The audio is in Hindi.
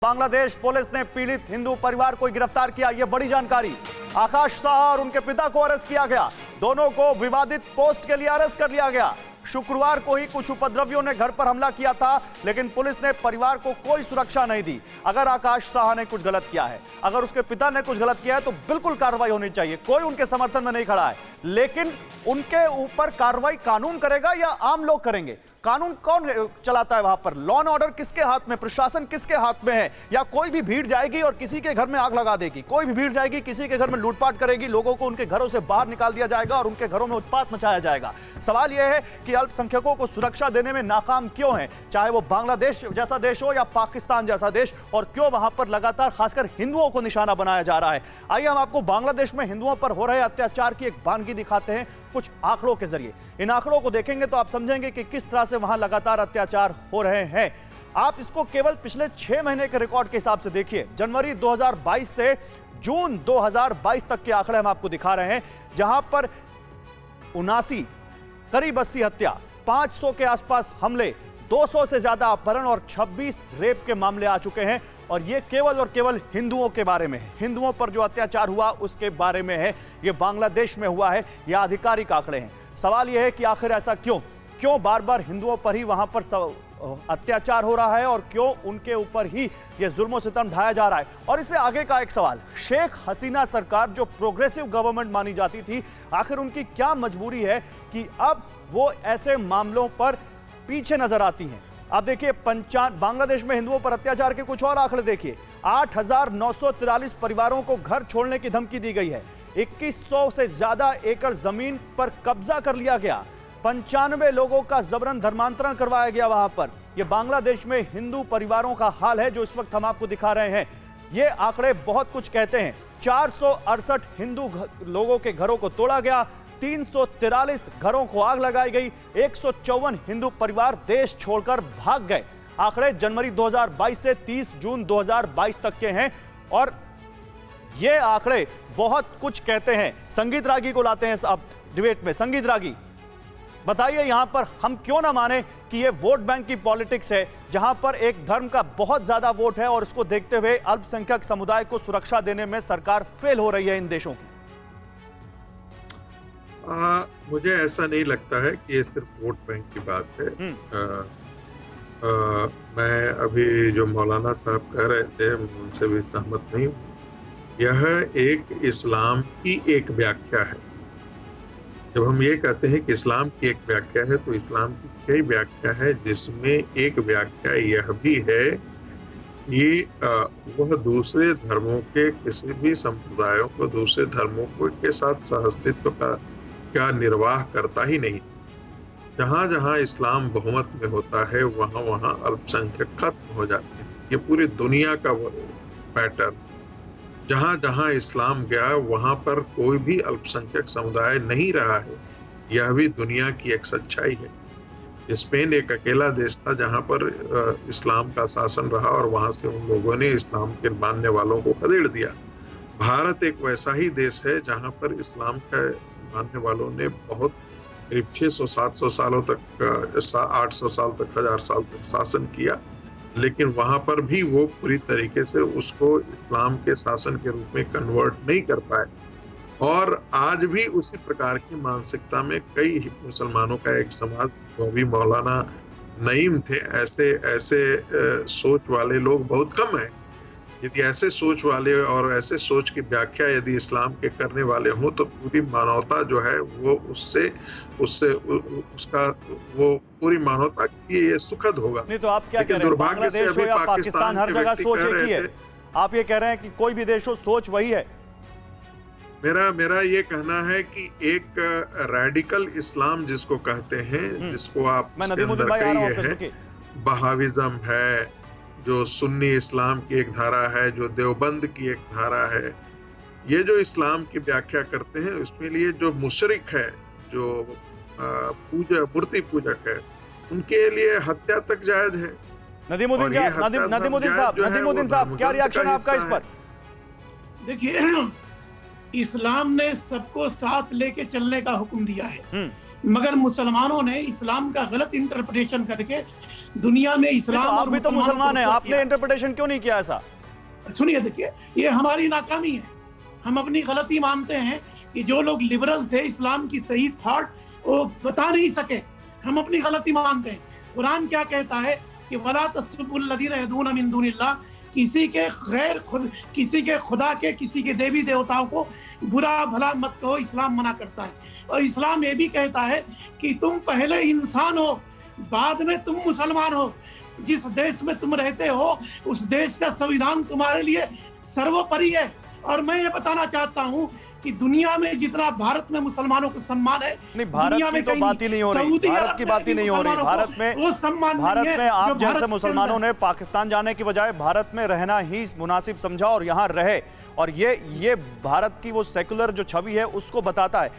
बांग्लादेश पुलिस ने पीड़ित हिंदू परिवार को गिरफ्तार किया। यह बड़ी जानकारी। आकाश शाह और उनके पिता को अरेस्ट किया गया। दोनों को विवादित पोस्ट के लिए अरेस्ट कर लिया गया। शुक्रवार को ही कुछ उपद्रवियों ने घर पर हमला किया था, लेकिन पुलिस ने परिवार को कोई सुरक्षा नहीं दी। अगर आकाश शाह ने कुछ गलत किया है, अगर उसके पिता ने कुछ गलत किया है, तो बिल्कुल कार्रवाई होनी चाहिए। कोई उनके समर्थन में नहीं खड़ा है, लेकिन उनके ऊपर कार्रवाई कानून करेगा या आम लोग करेंगे? कानून कौन चलाता है वहां पर? लॉ एंड ऑर्डर किसके हाथ में, प्रशासन किसके हाथ में है? या कोई भी भीड़ जाएगी और किसी के घर में आग लगा देगी, कोई भी भीड़ जाएगी किसी के घर में लूटपाट करेगी, लोगों को उनके घरों से बाहर निकाल दिया जाएगा और उनके घरों में उत्पात मचाया जाएगा। सवाल यह है कि अल्पसंख्यकों को सुरक्षा देने में नाकाम क्यों है, चाहे वो बांग्लादेश जैसा देश हो या पाकिस्तान जैसा देश, और क्यों वहां पर लगातार खासकर हिंदुओं को निशाना बनाया जा रहा है? आइए हम आपको बांग्लादेश में हिंदुओं पर हो रहे अत्याचार की एक वानगी दिखाते हैं कुछ आंकड़ों के जरिए। इन आंकड़ों को देखेंगे तो आप समझेंगे कि किस तरह से वहां लगातार अत्याचार हो रहे हैं। आप इसको केवल पिछले 6 महीने के रिकॉर्ड के हिसाब से देखिए। जनवरी 2022 से जून 2022 तक के आंकड़े हम आपको दिखा रहे हैं, जहां पर 79 करीब 80 हत्या, 500 के आसपास हमले, 200 से ज्यादा अपहरण और 26 रेप के मामले आ चुके हैं। और ये केवल और केवल हिंदुओं के बारे में है, हिंदुओं पर जो अत्याचार हुआ उसके बारे में है। ये बांग्लादेश में हुआ है, ये आधिकारिक आंकड़े हैं। सवाल यह है कि आखिर ऐसा क्यों बार बार हिंदुओं पर ही वहां पर अत्याचार हो रहा है और क्यों उनके ऊपर ही ये जुल्म और सितम ढाया जा रहा है? और इससे आगे का एक सवाल, शेख हसीना सरकार जो प्रोग्रेसिव गवर्नमेंट मानी जाती थी, आखिर उनकी क्या मजबूरी है कि अब वो ऐसे मामलों पर पीछे नजर आती हैं? आप देखिए, बांग्लादेश में हिंदुओं पर अत्याचार के कुछ और आंकड़े देखिए। 8,943 परिवारों को घर छोड़ने की धमकी दी गई है। 2100 से ज्यादा एकड़ जमीन पर कब्जा कर लिया गया। 95 लोगों का जबरन धर्मांतरण करवाया गया वहां पर। यह बांग्लादेश में हिंदू परिवारों का हाल है जो इस वक्त हम आपको दिखा रहे हैं। ये आंकड़े बहुत कुछ कहते हैं। 468 हिंदू लोगों के घरों को तोड़ा गया, 343 घरों को आग लगाई गई, 154 हिंदू परिवार देश छोड़कर भाग गए। आंकड़े जनवरी 2022 से 30 जून 2022 तक के हैं और ये आंकड़े बहुत कुछ कहते हैं। संगीत रागी को लाते हैं अब डिबेट में। संगीत रागी, बताइए यहां पर हम क्यों ना माने कि ये वोट बैंक की पॉलिटिक्स है, जहां पर एक धर्म का बहुत ज्यादा वोट है और इसको देखते हुए अल्पसंख्यक समुदाय को सुरक्षा देने में सरकार फेल हो रही है इन देशों की। मुझे ऐसा नहीं लगता है कि ये सिर्फ वोट बैंक की बात है। मैं अभी जो मौलाना साहब कह रहे थे उनसे भी सहमत नहीं हूँ। यह एक इस्लाम की एक व्याख्या है। जब हम ये कहते हैं कि इस्लाम की एक व्याख्या है, तो इस्लाम की कई व्याख्या है, जिसमें एक व्याख्या यह भी है कि वह दूसरे धर्मों के किसी भी संप्रदायों को, दूसरे धर्मों के साथ सहअस्तित्व का निर्वाह करता ही नहीं। जहां जहां इस्लाम बहुमत में होता है वहां वहां अल्पसंख्यक खत्म हो जाते हैं। ये पूरी दुनिया का पैटर्न। जहां जहां इस्लाम गया वहां पर कोई भी अल्पसंख्यक समुदाय नहीं रहा है। यह भी दुनिया की एक सच्चाई है। स्पेन एक अकेला देश था जहां पर इस्लाम का शासन रहा और वहां से उन लोगों ने इस्लाम के मानने वालों को खदेड़ दिया। भारत एक वैसा ही देश है जहां पर इस्लाम का मानने वालों ने बहुत करीब 600-700 सालों तक, 800 साल तक, 1000 साल तक शासन किया, लेकिन वहां पर भी वो पूरी तरीके से उसको इस्लाम के शासन के रूप में कन्वर्ट नहीं कर पाए। और आज भी उसी प्रकार की मानसिकता में कई मुसलमानों का एक समाज, वो भी मौलाना नईम थे, ऐसे सोच वाले लोग बहुत कम हैं। यदि ऐसे सोच वाले और ऐसे सोच की व्याख्या यदि इस्लाम के करने वाले हों, तो पूरी मानवता जो है वो उसका वो पूरी मानवता की ये सुखद होगा। नहीं तो आप क्या कह रहे हैं, बांग्लादेश हो या पाकिस्तान, हर जगह सोच एक ही है। आप ये कह रहे हैं कि कोई भी देश हो सोच वही है? मेरा ये कहना है कि एक रेडिकल इस्लाम जिसको कहते हैं, जिसको आप बहाविज्म है, जो सुन्नी इस्लाम की एक धारा है, जो देवबंद की एक धारा है, ये जो इस्लाम की व्याख्या करते हैं, उसमें लिए जो मुशरिक है, जो मूर्ति पूजक है, उनके लिए हत्या तक जायज है। नदीमुद्दीन साहब, क्या रिएक्शन है आपका इस पर? देखिए, इस्लाम ने सबको साथ लेके चलने का हुक्म दिया है, मगर मुसलमानों ने इस्लाम का गलत इंटरप्रिटेशन करके दुनिया में नहीं, इस्लाम तो आप और भी तो मुसलमानों मुसलमान को हैं, रुसवा आपने किया। इंटरप्रिटेशन क्यों नहीं किया ऐसा? सुनिए, देखिए, ये हमारी नाकामी है। हम अपनी गलती मानते हैं कि जो लोग लिबरल थे, इस्लाम की सही थॉट वो बता नहीं सके, हम अपनी गलती मानते हैं। कुरान क्या कहता है कि वला तस्बुल लदीना यदूना मिन दुनिल्लाह, किसी के खुदा के, किसी के देवी देवताओं को बुरा भला मत कहो, इस्लाम मना करता है। और इस्लाम ये भी कहता है कि तुम पहले इंसान हो, बाद में तुम मुसलमान हो। जिस देश में तुम रहते हो उस देश का संविधान तुम्हारे लिए सर्वोपरि है। और मैं ये बताना चाहता हूँ कि दुनिया में जितना भारत में मुसलमानों को सम्मान है, नहीं, भारत दुनिया की में तो कहीं बात ही नहीं हो रही, सऊदी भारत अरब की में बात ही भी नहीं हो रही। मुसलमानों भारत को में वो सम्मान नहीं भारत है में आप जो भारत जैसे के मुसलमानों अंदर। ने पाकिस्तान जाने की बजाय भारत में रहना ही मुनासिब समझा और यहाँ रहे, और ये भारत की वो सेकुलर जो छवि है उसको बताता है।